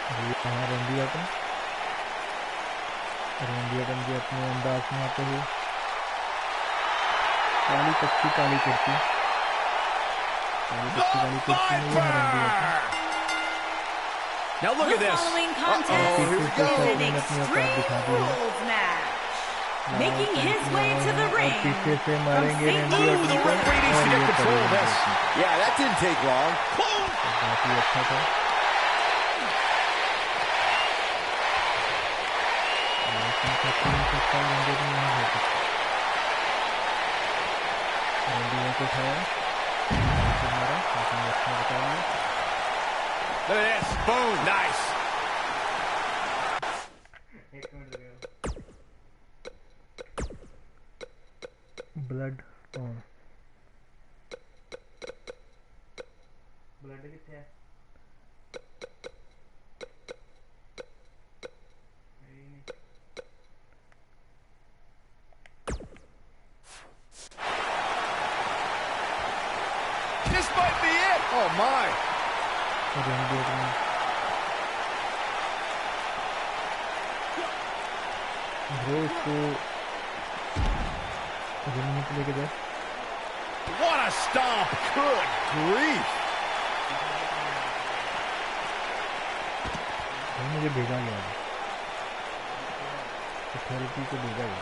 Randy Orton भी अपने अंदाज में आते हुए काली कुर्सी में ये है Randy Orton. Now look at this. Following contest is an extreme rules match. Making his way to the ring from St. Louis, Referee needs to get control of this. Yeah, that didn't take long. Look at this. Boom. Nice. Blood कितने है? This might be it. Oh my. What a stomp. Good grief. मुझे भेजा गया है authority को भेजा गया।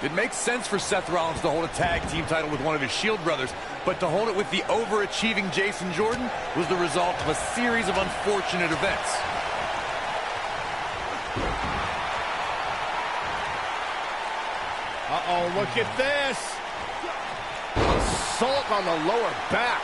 It makes sense for Seth Rollins to hold a tag team title with one of his Shield brothers, but to hold it with the overachieving Jason Jordan was the result of a series of unfortunate events. Uh-oh, look at this. Assault on the lower back.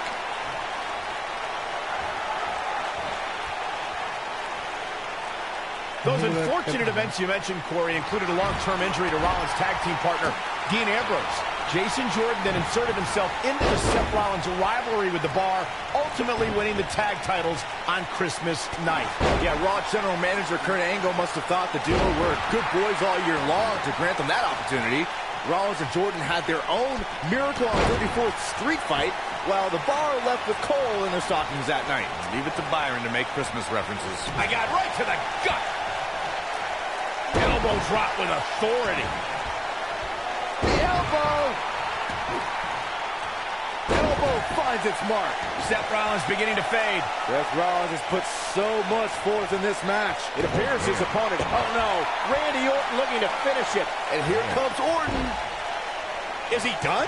Those unfortunate events you mentioned, Corey, included a long-term injury to Rollins' tag team partner, Dean Ambrose. Jason Jordan then inserted himself into the Seth Rollins rivalry with the Bar, ultimately winning the tag titles on Christmas night. Yeah, Raw General Manager Kurt Angle must have thought the duo were good boys all year long to grant them that opportunity. Rollins and Jordan had their own Miracle on 34th Street fight, while the Bar left with Cole in their stockings that night. Leave it to Byron to make Christmas references. I got right to the gut. Elbow drop with authority. The elbow. Elbow finds its mark. Seth Rollins beginning to fade. Seth Rollins has put so much forth in this match. It appears his opponent, oh no, Randy Orton looking to finish it. And here comes Orton. Is he done?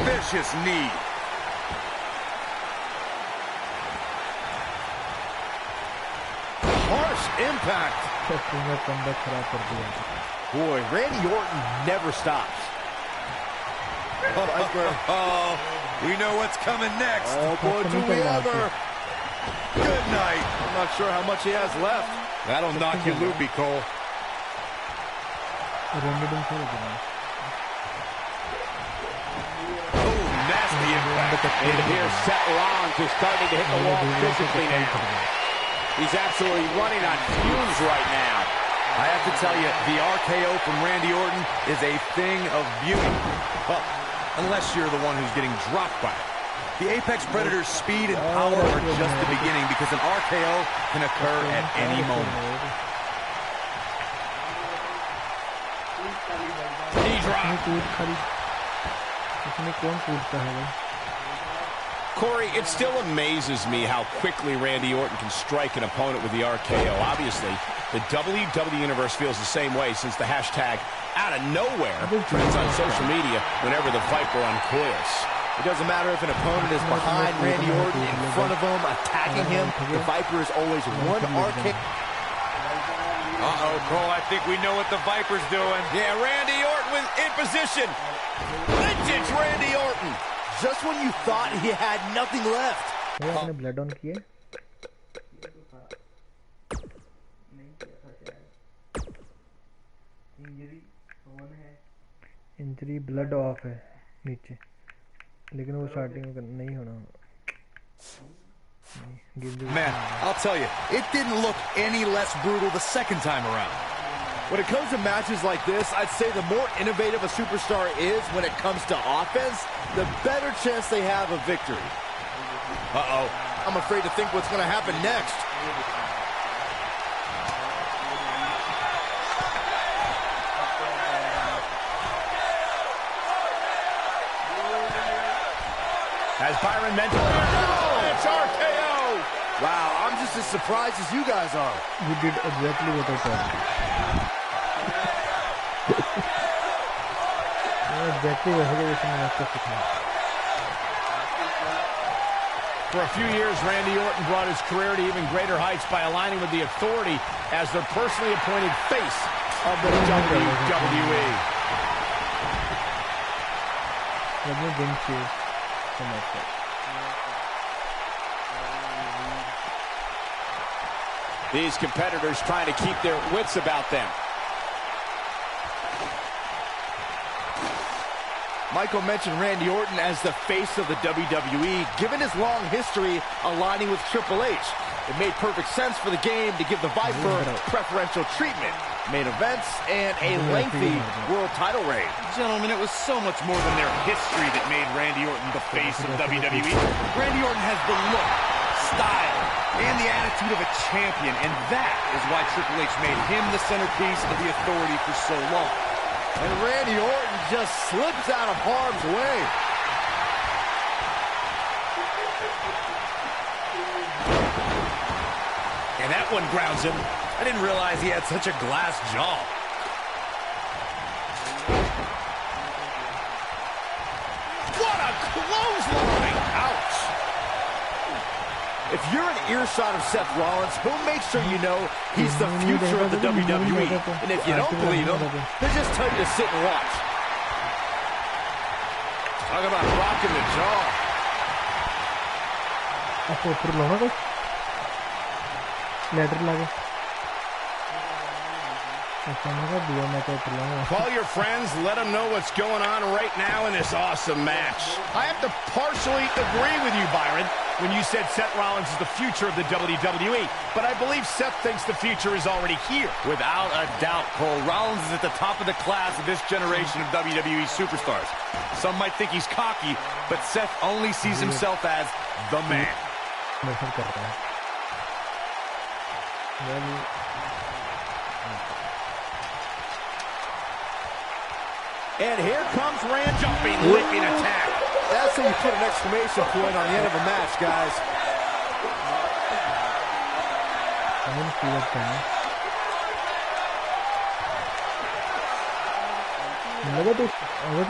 Vicious knee. Harsh impact. Boy, Randy Orton never stops. Oh, we know what's coming next. Oh, boy, do we ever. Good night. I'm not sure how much he has left. That'll knock you loopy, Cole. Oh, nasty impact. It appears Seth Rollins is starting to hit the wall physically now. He's absolutely running on fumes right now. I have to tell you, the RKO from Randy Orton is a thing of beauty. Well, unless you're the one who's getting dropped by it. The Apex Predator's speed and power are just the beginning because an RKO can occur at any moment. Knee drop. Corey, it still amazes me how quickly Randy Orton can strike an opponent with the RKO. Obviously, the WWE Universe feels the same way since the hashtag out of nowhere trends on social media whenever the Viper uncoils. It doesn't matter if an opponent is behind Randy Orton, in front of him, attacking him. The Viper is always one RKO. Uh-oh, Cole, I think we know what the Viper's doing. Yeah, Randy Orton was in position. Vintage Randy Orton. Just when you thought he had nothing left. Blood on किए injury blood of है नीचे लेकिन वो starting में नहीं होना। Man, I'll tell you, it didn't look any less brutal the second time around. When it comes to matches like this, I'd say the more innovative a superstar is when it comes to offense, the better chance they have of victory. Uh-oh. I'm afraid to think what's going to happen next. As Byron mentioned, it's RKO! Wow, I'm just as surprised as you guys are. You did exactly what I thought. Exactly For a few years, Randy Orton brought his career to even greater heights by aligning with the Authority as their personally appointed face of the WWE. Let me bring cheers to myself. These competitors trying to keep their wits about them. Michael mentioned Randy Orton as the face of the WWE, given his long history aligning with Triple H. It made perfect sense for the game to give the Viper preferential treatment, main events, and a lengthy world title reign. Gentlemen, it was so much more than their history that made Randy Orton the face of WWE. Randy Orton has the look, style, and the attitude of a champion, and that is why Triple H made him the centerpiece of the Authority for so long. And Randy Orton just slips out of harm's way. And that one grounds him. I didn't realize he had such a glass jaw. What a clothesline! Ouch! If you're an earshot of Seth Rollins, he'll make sure you know he's the future of the WWE. And if you don't believe him, he'll just tell you to sit and watch. Talk about rocking the jaw. आपको ऊपर लो ना कुछ letter लगे Call your friends, let them know what's going on right now in this awesome match. I have to partially agree with you, Byron, when you said Seth Rollins is the future of the WWE, but I believe Seth thinks the future is already here. Without a doubt, Cole, Rollins is at the top of the class of this generation of WWE superstars. Some might think he's cocky, but Seth only sees himself as the man. And here comes Randy, jumping, leaping attack. That's how you put an exclamation point on the end of a match, guys.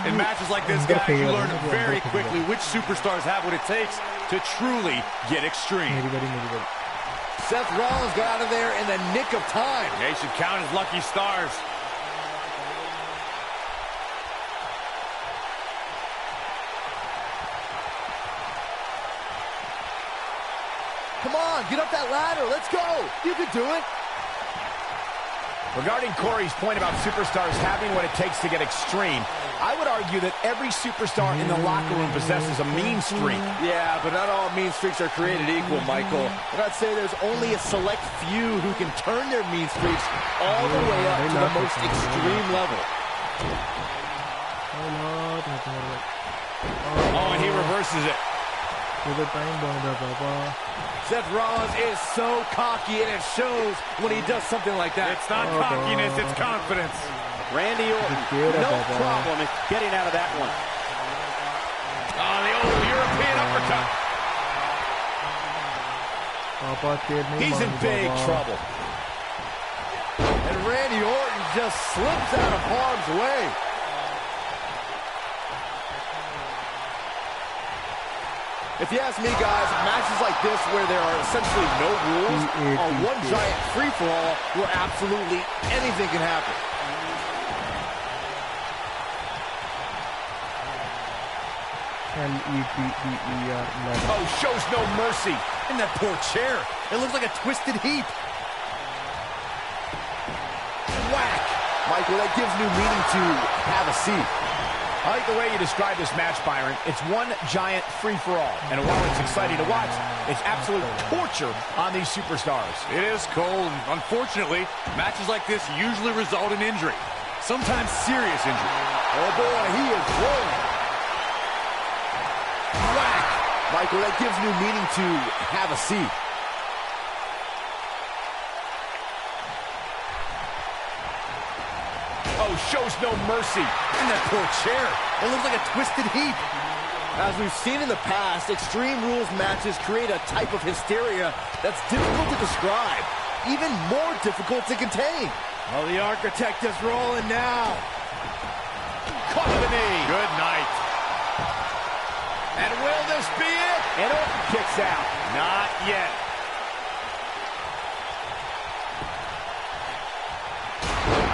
In matches like this, guys, you learn very quickly which superstars have what it takes to truly get extreme. Seth Rollins got out of there in the nick of time. They should count his lucky stars. Come on, get up that ladder. Let's go. You can do it. Regarding Corey's point about superstars having what it takes to get extreme, I would argue that every superstar in the locker room possesses a mean streak. Yeah, but not all mean streaks are created equal, Michael. And I'd say there's only a select few who can turn their mean streaks all the way up to the most extreme level. Oh, and he reverses it. Seth Rollins is so cocky, and it shows when he does something like that. It's not cockiness, it's confidence. Randy Orton, no problem in getting out of that one. Oh, the old European uppercut. He's in big trouble. And Randy Orton just slips out of harm's way. If you ask me, guys, matches like this where there are essentially no rules or one giant free-for-all where absolutely anything can happen. Oh, shows no mercy. And that poor chair. It looks like a twisted heap. Whack! Michael, that gives new meaning to have a seat. I like the way you describe this match, Byron. It's one giant free-for-all. And while it's exciting to watch, it's absolute torture on these superstars. It is, Cole. Unfortunately, matches like this usually result in injury. Sometimes serious injury. Oh, boy, he is rolling. Whack! Michael, that gives new meaning to have a seat. Oh, shows no mercy. And that poor chair. It looks like a twisted heap. As we've seen in the past, Extreme Rules matches create a type of hysteria that's difficult to describe, even more difficult to contain. Oh, the Architect is rolling now. Caught the knee. Good night. And will this be it? And Orton kicks out. Not yet.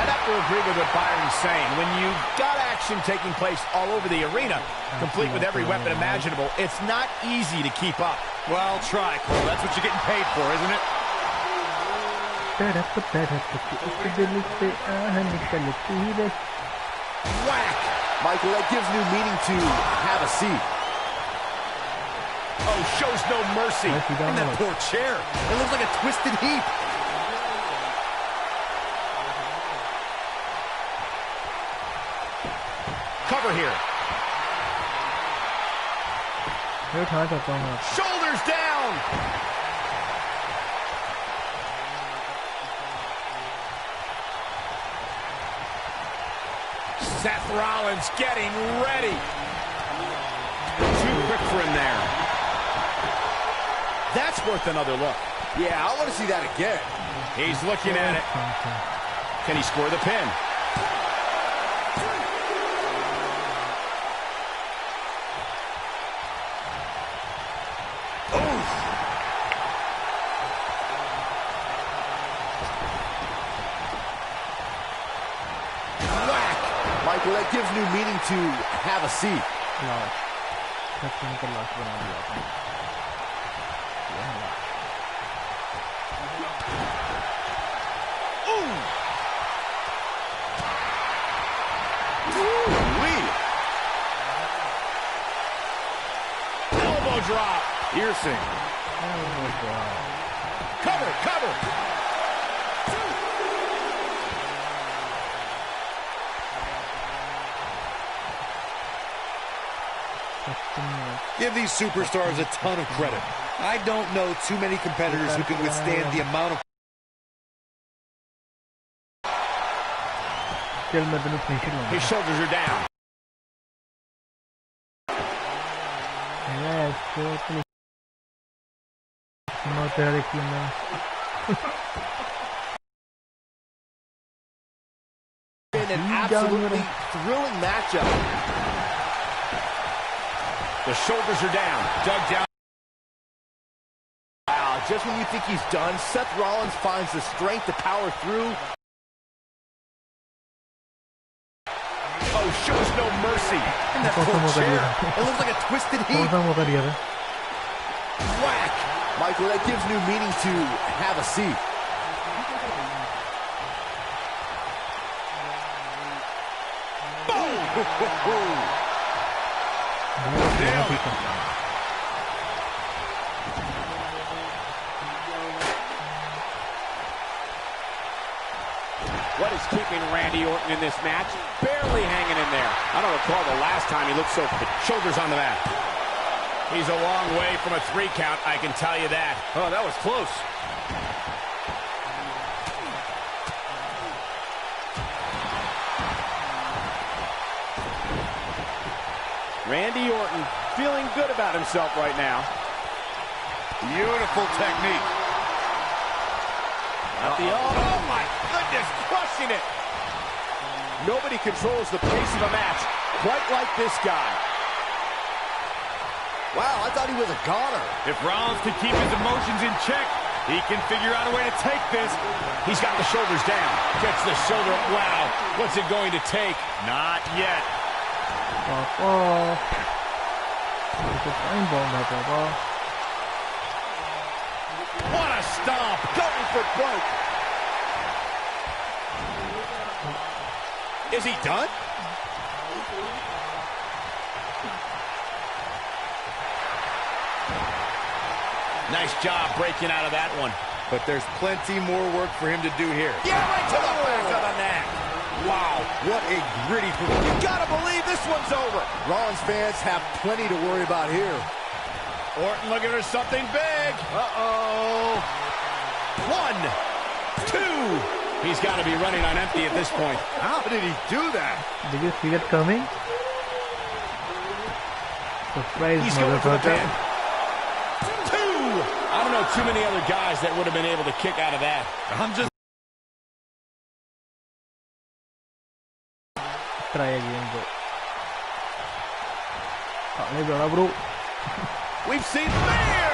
I'd have to agree with what Byron's saying. When you've got action taking place all over the arena, complete with every weapon imaginable, it's not easy to keep up. Well, try, Cole. That's what you're getting paid for, isn't it? Whack! Michael, that gives new meaning to have a seat. Oh, shows no mercy. And that poor chair. It looks like a twisted heap. Cover here. Shoulders down. Seth Rollins getting ready. Too quick for him there. That's worth another look. Yeah, I want to see that again. He's looking at it. Can he score the pin? Michael, that gives new meaning to have a seat. Elbow drop. Piercing. Cover, cover. Give these superstars a ton of credit. I don't know too many competitors who can withstand the amount of... His shoulders are down. Been an absolutely thrilling matchup. The shoulders are down. Dug down. Wow, just when you think he's done, Seth Rollins finds the strength to power through. Oh, shows no mercy. And that poor chair. It looks like a twisted heap. Whack! Michael, that gives new meaning to have a seat. Boom! What is keeping Randy Orton in this match? Barely hanging in there. I don't recall the last time he looked so good. Shoulders on the mat. He's a long way from a 3 count, I can tell you that. Oh, that was close. Randy Orton feeling good about himself right now. Beautiful technique. Oh my goodness, crushing it. Nobody controls the pace of a match quite like this guy. Wow, I thought he was a goner. If Rollins can keep his emotions in check, he can figure out a way to take this. He's got the shoulders down. Gets the shoulder. Wow, what's it going to take? Not yet. What a stomp. Going for broke. Is he done? Nice job breaking out of that one. But there's plenty more work for him to do here. Yeah, right to the back of the neck. Wow, what a gritty performance. You gotta believe this one's over. Rollins fans have plenty to worry about here. Orton looking for something big. Uh-oh. 1, 2. He's got to be running on empty at this point. How did he do that? Did you see that coming? Surprise, He's going for the motherfucker. pin. 2. I don't know too many other guys that would have been able to kick out of that. I'm just... Try again, bro. Let's go, bro. We've seen fear.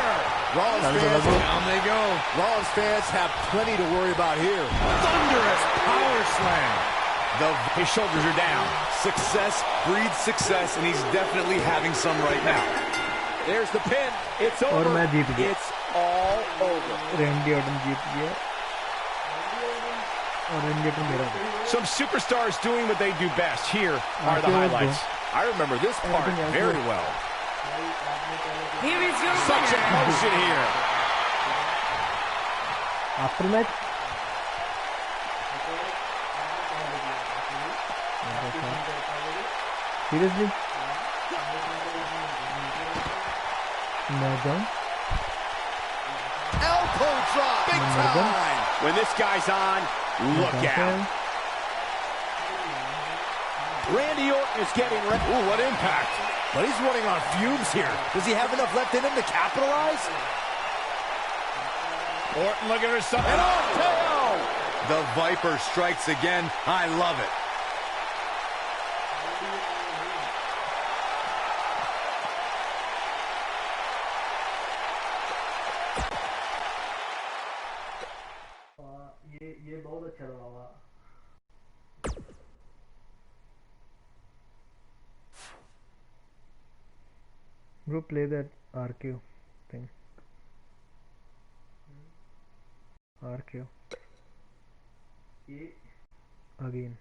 Rollins fans, down they go. Rollins fans have plenty to worry about here. Thunderous power slam. His shoulders are down. Success breeds success, and he's definitely having some right now. There's the pin. It's और over. मैं जीत गया. It's all over. Randy Orton जीत गया. और Randy Orton मेरा था. Some superstars doing what they do best. Here are the highlights. I remember this part very well. Here is your Such winner. emotion here. After match. Seriously? Morgan? Elbow drop. Big time. When this guy's on, look out. Randy Orton is getting ready. Ooh, what impact. But he's running on fumes here. Does he have enough left in him to capitalize? Orton looking for something. And RKO! The Viper strikes again. I love it. ये बहुत अच्छा लगा. Bro, play that RQ thing. RQ. Again.